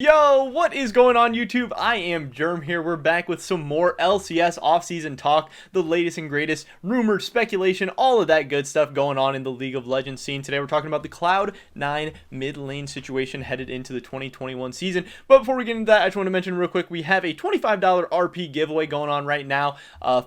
Yo, what is going on YouTube? I am Germ here. We're back with some more LCS offseason talk, the latest and greatest rumors, speculation, all of that good stuff going on in the League of Legends scene. Today we're talking about the Cloud9 mid lane situation headed into the 2021 season. But before we get into that, I just want to mention real quick, we have a $25 RP giveaway going on right now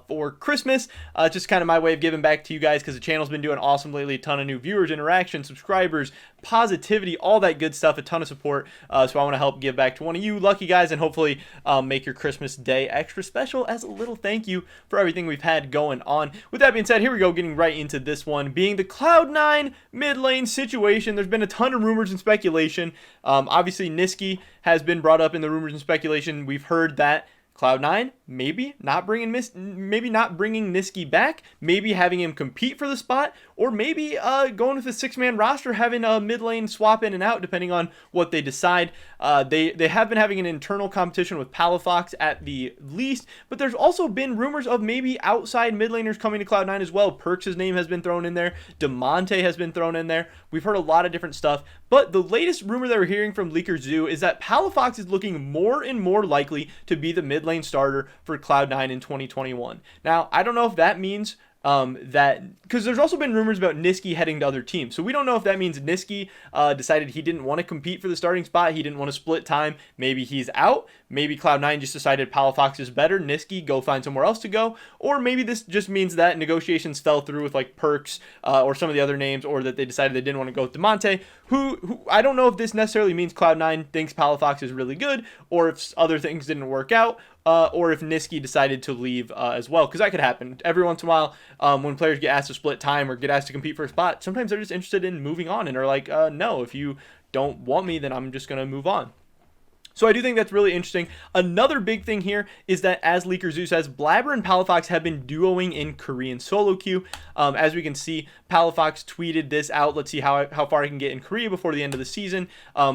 for Christmas. Just kind of my way of giving back to you guys because the channel's been doing awesome lately. A ton of new viewers, interaction, subscribers, positivity, all that good stuff, a ton of support. So I want to help give back to one of you lucky guys and hopefully make your Christmas day extra special as a little thank you for everything we've had going on. With that being said, here we go, getting right into this one, being the Cloud9 mid lane situation. There's been a ton of rumors and speculation. Obviously, Nisqy has been brought up in the rumors and speculation. We've heard that Cloud9 maybe not bringing Nisqy back, maybe having him compete for the spot, or maybe going with a 6-man roster, having a mid lane swap in and out depending on what they decide. They have been having an internal competition with Palafox at the least, but there's also been rumors of maybe outside mid laners coming to Cloud9 as well. Perks' name has been thrown in there. Demonte has been thrown in there. We've heard a lot of different stuff, but the latest rumor that we're hearing from Leaker Zoo is that Palafox is looking more and more likely to be the mid lane starter for Cloud9 in 2021. Now, I don't know if that means that, because there's also been rumors about Nisqy heading to other teams, so we don't know if that means Nisqy decided he didn't want to compete for the starting spot, he didn't want to split time, maybe he's out, maybe Cloud9 just decided Palafox is better, Nisqy go find somewhere else to go, or maybe this just means that negotiations fell through with like Perks or some of the other names, or that they decided they didn't want to go with Demonte, who I don't know if this necessarily means Cloud9 thinks Palafox is really good, or if other things didn't work out, or if Nisqy decided to leave as well, because that could happen every once in a while. When players get asked to split time or get asked to compete for a spot, sometimes they're just interested in moving on and are like, no, if you don't want me, then I'm just going to move on. So I do think that's really interesting. Another big thing here is that, as Leaker Zoo says, Blabber and Palafox have been duoing in Korean solo queue. As we can see, Palafox tweeted this out. Let's see how far I can get in Korea before the end of the season.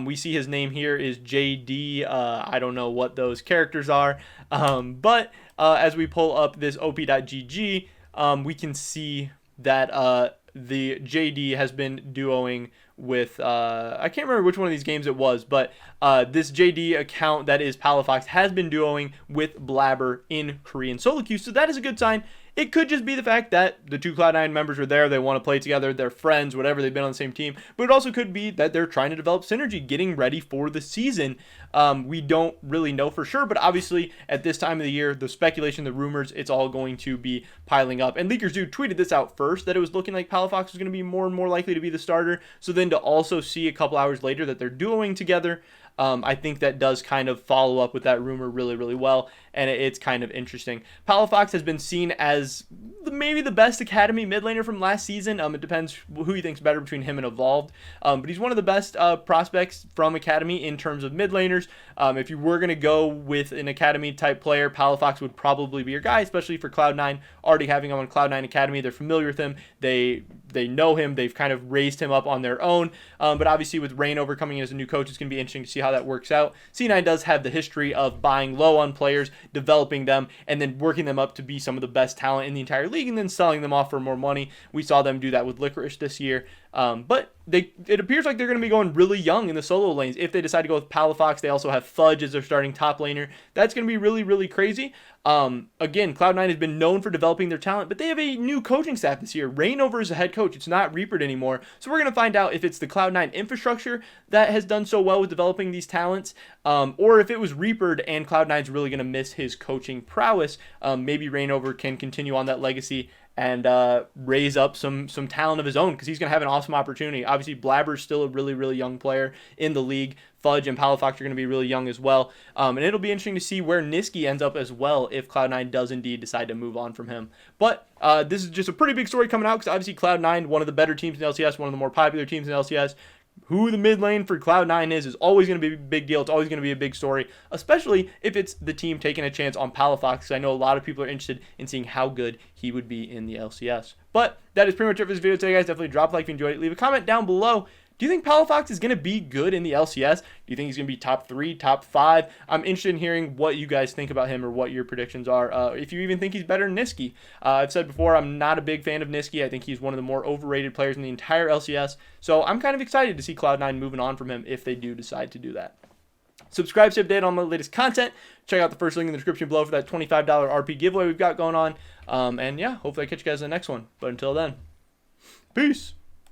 We see his name here is JD. I don't know what those characters are. But as we pull up this op.gg, we can see that the JD has been duoing with I can't remember which one of these games it was, but this JD account that is Palafox has been duoing with Blabber in Korean solo queue, so that is a good sign. It could just be the fact that the two Cloud9 members are there, they want to play together, they're friends, whatever, they've been on the same team, but it also could be that they're trying to develop synergy, getting ready for the season. We don't really know for sure, but obviously at this time of the year, the speculation, the rumors, it's all going to be piling up. And Leaker Zoo tweeted this out first, that it was looking like Palafox was going to be more and more likely to be the starter, so then to also see a couple hours later that they're duoing together, I think that does kind of follow up with that rumor really, really well, and it's kind of interesting. Palafox has been seen as maybe the best academy mid laner from last season. It depends who you think's better between him and Evolved, but he's one of the best prospects from academy in terms of mid laners. If you were going to go with an academy type player, Palafox would probably be your guy, especially for Cloud9. Already having him on Cloud9 Academy, they're familiar with him. They know him. They've kind of raised him up on their own. But obviously with Reignover coming in as a new coach, it's going to be interesting to see how that works out. C9 does have the history of buying low on players, developing them, and then working them up to be some of the best talent in the entire league, and then selling them off for more money. We saw them do that with Licorice this year. But it appears like they're going to be going really young in the solo lanes. If they decide to go with Palafox, they also have Fudge as their starting top laner. That's going to be really, really crazy. Again, Cloud9 has been known for developing their talent, but they have a new coaching staff this year. Reignover is the head coach. It's not Reaper anymore. So we're going to find out if it's the Cloud9 infrastructure that has done so well with developing these talents, or if it was Reapered and Cloud9's really going to miss his coaching prowess. Maybe Reignover can continue on that legacy and raise up some talent of his own, because he's going to have an awesome opportunity. Obviously, Blabber's still a really, really young player in the league. Fudge and Palafox are going to be really young as well. And it'll be interesting to see where Nisqy ends up as well if Cloud9 does indeed decide to move on from him. But this is just a pretty big story coming out, because obviously Cloud9, one of the better teams in LCS, one of the more popular teams in LCS. Who the mid lane for Cloud9 is always going to be a big deal. It's always going to be a big story, especially if it's the team taking a chance on Palafox, because I know a lot of people are interested in seeing how good he would be in the LCS. But that is pretty much it for this video today, guys. Definitely drop a like if you enjoyed it. Leave a comment down below. Do you think Palafox is going to be good in the LCS? Do you think he's going to be top 3, top 5? I'm interested in hearing what you guys think about him, or what your predictions are. If you even think he's better than Nisqy. I've said before, I'm not a big fan of Nisqy. I think he's one of the more overrated players in the entire LCS. So I'm kind of excited to see Cloud9 moving on from him if they do decide to do that. Subscribe to update on my latest content. Check out the first link in the description below for that $25 RP giveaway we've got going on. And yeah, hopefully I catch you guys in the next one. But until then, peace.